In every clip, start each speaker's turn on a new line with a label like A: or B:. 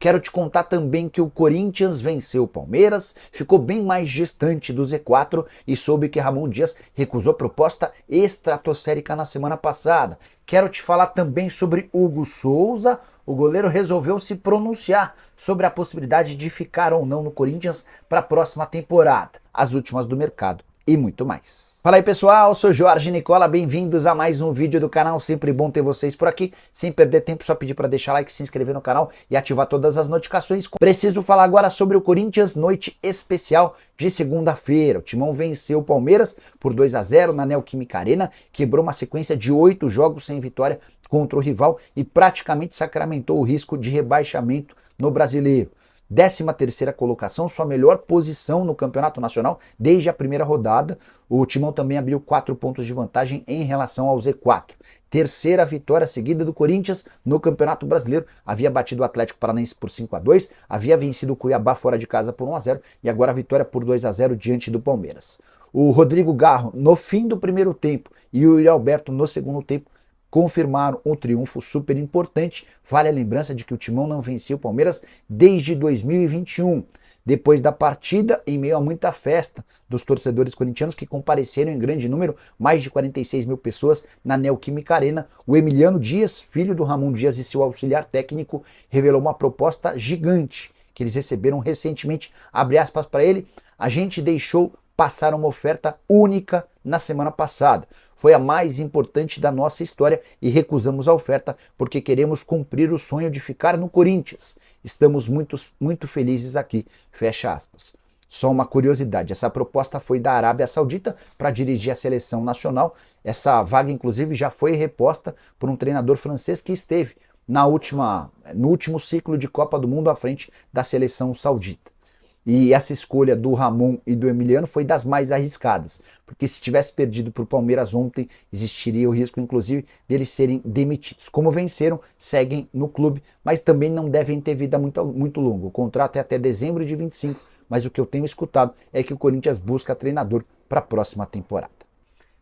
A: Quero te contar também que o Corinthians venceu o Palmeiras, ficou bem mais distante do Z4 e soube que Ramon Dias recusou proposta estratosférica na semana passada. Quero te falar também sobre Hugo Souza. O goleiro resolveu se pronunciar sobre a possibilidade de ficar ou não no Corinthians para a próxima temporada, as últimas do mercado e muito mais. Fala aí pessoal, sou Jorge Nicola, bem-vindos a mais um vídeo do canal, sempre bom ter vocês por aqui. Sem perder tempo, só pedir para deixar like, se inscrever no canal e ativar todas as notificações. Preciso falar agora sobre o Corinthians, noite especial de segunda-feira. O Timão venceu o Palmeiras por 2-0 na Neoquímica Arena, quebrou uma sequência de 8 jogos sem vitória contra o rival e praticamente sacramentou o risco de rebaixamento no Brasileiro. 13ª colocação, sua melhor posição no Campeonato Nacional desde a primeira rodada. O Timão também abriu 4 pontos de vantagem em relação ao Z4. Terceira vitória seguida do Corinthians no Campeonato Brasileiro. Havia batido o Atlético Paranaense por 5-2, havia vencido o Cuiabá fora de casa por 1-0 e agora a vitória por 2-0 diante do Palmeiras. O Rodrigo Garro no fim do primeiro tempo e o Yuri Alberto no segundo tempo confirmaram um triunfo super importante. Vale a lembrança de que o Timão não vencia o Palmeiras desde 2021. Depois da partida, em meio a muita festa dos torcedores corintianos que compareceram em grande número, mais de 46 mil pessoas na Neoquímica Arena, o Emiliano Dias, filho do Ramon Dias e seu auxiliar técnico, revelou uma proposta gigante que eles receberam recentemente. Abre aspas para ele: a gente deixou passar uma oferta única na semana passada. Foi a mais importante da nossa história e recusamos a oferta porque queremos cumprir o sonho de ficar no Corinthians. Estamos muito felizes aqui. Fecha aspas. Só uma curiosidade, essa proposta foi da Arábia Saudita para dirigir a seleção nacional. Essa vaga, inclusive, já foi reposta por um treinador francês que esteve no último ciclo de Copa do Mundo à frente da seleção saudita. E essa escolha do Ramon e do Emiliano foi das mais arriscadas, porque se tivesse perdido para o Palmeiras ontem, existiria o risco, inclusive, deles serem demitidos. Como venceram, seguem no clube, mas também não devem ter vida muito longa. O contrato é até dezembro de 25, mas o que eu tenho escutado é que o Corinthians busca treinador para a próxima temporada.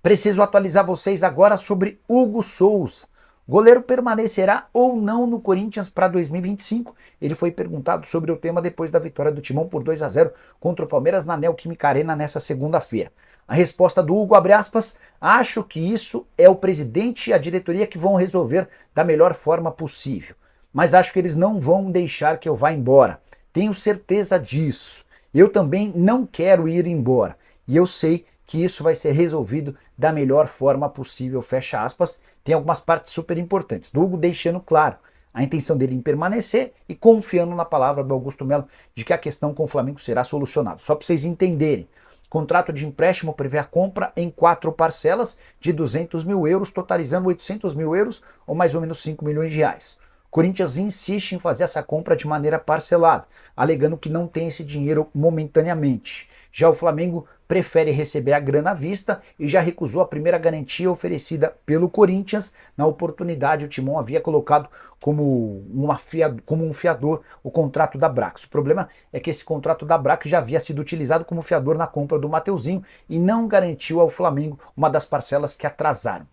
A: Preciso atualizar vocês agora sobre Hugo Souza. O goleiro permanecerá ou não no Corinthians para 2025? Ele foi perguntado sobre o tema depois da vitória do Timão por 2-0 contra o Palmeiras na Neoquímica Arena nessa segunda-feira. A resposta do Hugo, abre aspas: acho que isso é o presidente e a diretoria que vão resolver da melhor forma possível. Mas acho que eles não vão deixar que eu vá embora. Tenho certeza disso. Eu também não quero ir embora. E eu sei que isso vai ser resolvido da melhor forma possível, fecha aspas. Tem algumas partes super importantes do Hugo deixando claro a intenção dele em permanecer e confiando na palavra do Augusto Melo de que a questão com o Flamengo será solucionada. Só para vocês entenderem, o contrato de empréstimo prevê a compra em 4 parcelas de 200 mil euros, totalizando 800 mil euros ou mais ou menos 5 milhões de reais. O Corinthians insiste em fazer essa compra de maneira parcelada, alegando que não tem esse dinheiro momentaneamente. Já o Flamengo prefere receber a grana à vista e já recusou a primeira garantia oferecida pelo Corinthians. Na oportunidade, o Timão havia colocado como um fiador o contrato da Brax. O problema é que esse contrato da Brax já havia sido utilizado como fiador na compra do Mateuzinho e não garantiu ao Flamengo uma das parcelas que atrasaram.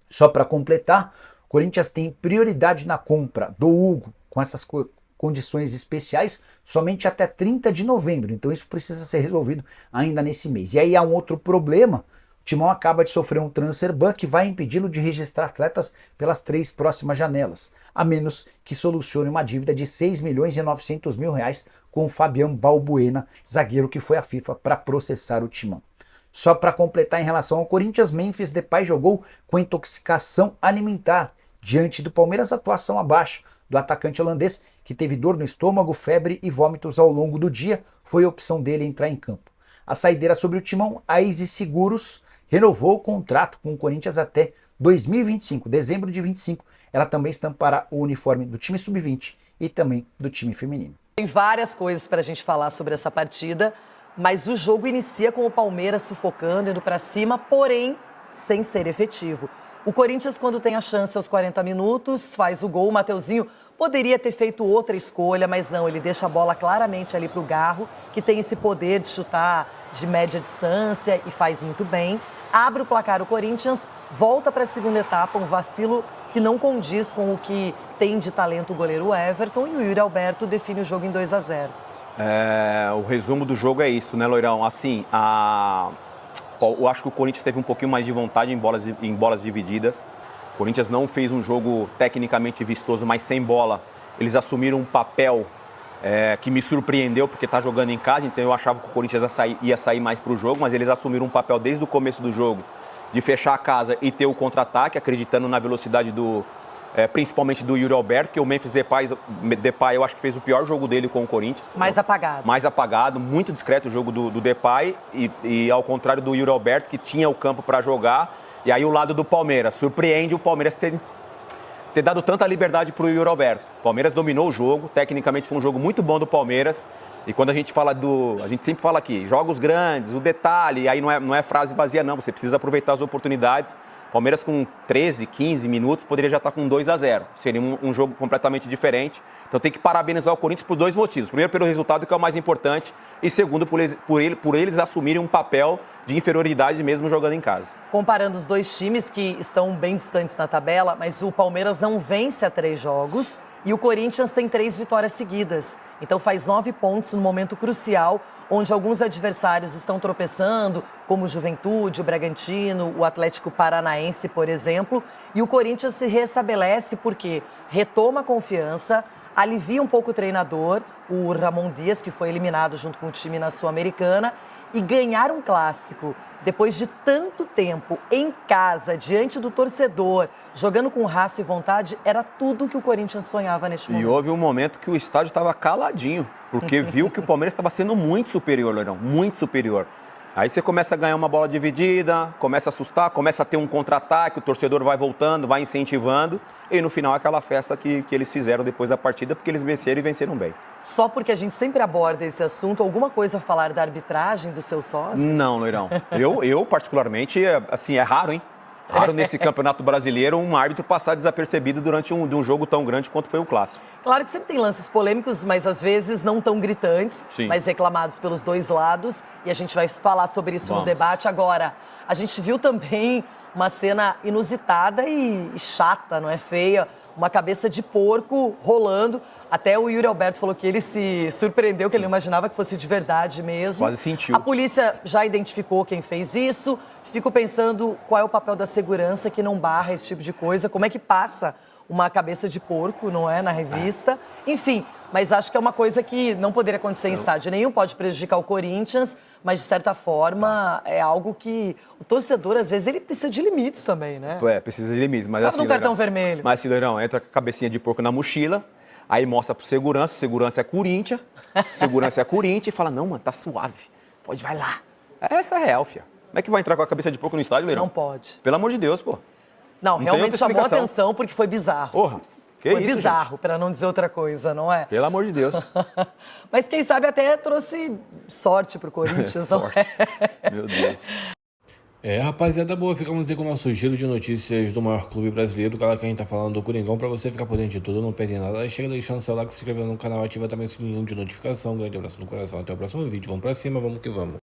A: Só para completar, o Corinthians tem prioridade na compra do Hugo com essas condições especiais somente até 30 de novembro, então isso precisa ser resolvido ainda nesse mês. E aí há um outro problema: o Timão acaba de sofrer um transfer ban que vai impedi-lo de registrar atletas pelas 3 próximas janelas, a menos que solucione uma dívida de 6 milhões e 900 mil reais com o Fabián Balbuena, zagueiro que foi à FIFA para processar o Timão. Só para completar em relação ao Corinthians, Memphis Depay jogou com intoxicação alimentar diante do Palmeiras, atuação abaixo do atacante holandês, que teve dor no estômago, febre e vômitos ao longo do dia. Foi a opção dele entrar em campo. A saideira sobre o Timão, a Easy Seguros renovou o contrato com o Corinthians até 2025, dezembro de 25. Ela também estampará o uniforme do time sub-20 e também do time feminino.
B: Tem várias coisas para a gente falar sobre essa partida, mas o jogo inicia com o Palmeiras sufocando, indo para cima, porém sem ser efetivo. O Corinthians, quando tem a chance aos 40 minutos, faz o gol. O Mateuzinho poderia ter feito outra escolha, mas não, ele deixa a bola claramente ali para o Garro, que tem esse poder de chutar de média distância e faz muito bem. Abre o placar o Corinthians, volta para a segunda etapa, um vacilo que não condiz com o que tem de talento o goleiro Everton, e o Yuri Alberto define o jogo em 2-0.
C: O resumo do jogo é isso, né, Loirão? Assim, eu acho que o Corinthians teve um pouquinho mais de vontade em bolas divididas. O Corinthians não fez um jogo tecnicamente vistoso, mas sem bola. Eles assumiram um papel que me surpreendeu, porque está jogando em casa, então eu achava que o Corinthians ia sair mais para o jogo, mas eles assumiram um papel desde o começo do jogo de fechar a casa e ter o contra-ataque, acreditando na velocidade principalmente do Yuri Alberto, que o Memphis Depay eu acho que fez o pior jogo dele com o Corinthians.
B: Mais apagado.
C: Mais apagado, muito discreto o jogo do Depay, e ao contrário do Yuri Alberto, que tinha o campo para jogar. E aí o lado do Palmeiras, surpreende o Palmeiras ter dado tanta liberdade para o Yuri Alberto. O Palmeiras dominou o jogo, tecnicamente foi um jogo muito bom do Palmeiras. E quando a gente fala a gente sempre fala aqui, jogos grandes, o detalhe, aí não é frase vazia não, você precisa aproveitar as oportunidades. Palmeiras com 13, 15 minutos poderia já estar com 2-0. Seria um jogo completamente diferente. Então tem que parabenizar o Corinthians por 2 motivos. Primeiro, pelo resultado, que é o mais importante. E segundo, por eles assumirem um papel de inferioridade mesmo jogando em casa.
B: Comparando os dois times que estão bem distantes na tabela, mas o Palmeiras não vence há 3 jogos e o Corinthians tem 3 vitórias seguidas. Então faz 9 pontos no momento crucial, onde alguns adversários estão tropeçando, como o Juventude, o Bragantino, o Atlético Paranaense, por exemplo. E o Corinthians se restabelece porque retoma a confiança, alivia um pouco o treinador, o Ramon Dias, que foi eliminado junto com o time na Sul-Americana, e ganhar um clássico depois de tanto tempo em casa, diante do torcedor, jogando com raça e vontade, era tudo que o Corinthians sonhava neste momento.
C: E houve um momento que o estádio estava caladinho, porque viu que o Palmeiras estava sendo muito superior, Leirão, muito superior. Aí você começa a ganhar uma bola dividida, começa a assustar, começa a ter um contra-ataque, o torcedor vai voltando, vai incentivando, e no final aquela festa que eles fizeram depois da partida, porque eles venceram e venceram bem.
B: Só porque a gente sempre aborda esse assunto, alguma coisa a falar da arbitragem do seu sócio?
C: Não, Loirão. Eu particularmente, assim, é raro, hein? Raro nesse Campeonato Brasileiro um árbitro passar desapercebido durante um jogo tão grande quanto foi o Clássico.
B: Claro que sempre tem lances polêmicos, mas às vezes não tão gritantes,
C: Sim.
B: mas reclamados pelos dois lados. E a gente vai falar sobre isso no debate. Agora, a gente viu também uma cena inusitada e chata, não é feia? Uma cabeça de porco rolando. Até o Yuri Alberto falou que ele se surpreendeu, que ele não imaginava que fosse de verdade mesmo.
C: Quase sentiu.
B: A polícia já identificou quem fez isso. Fico pensando qual é o papel da segurança que não barra esse tipo de coisa. Como é que passa uma cabeça de porco, não é, na revista? Enfim, mas acho que é uma coisa que não poderia acontecer em estádio nenhum. Pode prejudicar o Corinthians, mas de certa forma é algo que o torcedor, às vezes, ele precisa de limites também, né?
C: Precisa de limites. Mas
B: Sabe
C: assim,
B: de um cartão
C: Leirão,
B: vermelho?
C: Mas assim, Leirão, entra com a cabecinha de porco na mochila, aí mostra pro segurança é Corinthians, e fala, não, mano, tá suave, vai lá. Essa é real, fia. Como é que vai entrar com a cabeça de porco no estádio, Leirão?
B: Não pode.
C: Pelo amor de Deus, pô.
B: Não,
C: tem
B: realmente
C: outra
B: chamou a
C: explicação.
B: atenção porque foi bizarro.
C: Porra, que
B: foi
C: isso,
B: bizarro, para não dizer outra coisa, não é?
C: Pelo amor de Deus.
B: Mas quem sabe até trouxe sorte pro Corinthians, não
C: Sorte.
B: é?
C: Meu Deus.
D: Rapaziada boa, ficamos aí com o nosso giro de notícias do maior clube brasileiro, cara, que a gente tá falando do Coringão, pra você ficar por dentro de tudo, não perder nada. Chega deixando o seu like, se inscrevendo no canal, ativa também o sininho de notificação. Um grande abraço no coração, até o próximo vídeo, vamos pra cima, vamos que vamos.